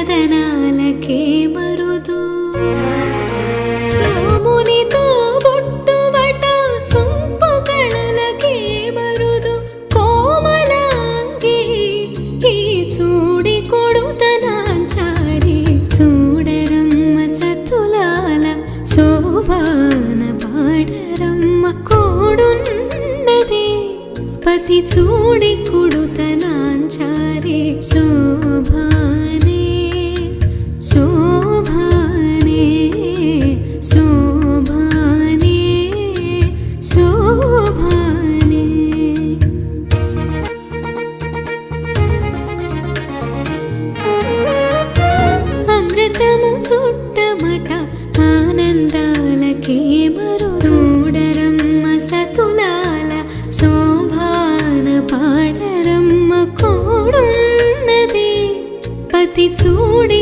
వదనాలకే మరుదు సోమునితో బొట్టుబట సొంపు కళలకే మరుదు కోమలాంగి ఈ చూడి కొడుతనాంచారి చూడరమ్మ సతులాల శోభాన పాడరమ్మ కోడున్నదే పతి చూడి కొడుతనాంచారి శోభానే శోభానే శోభానే శోభానే అమృతము చుట్టమట ఆనందాలకే మరుదూడరమ్మ సతులాల శోభాన పాడరమ్మ కోడున్నది పతి చూడి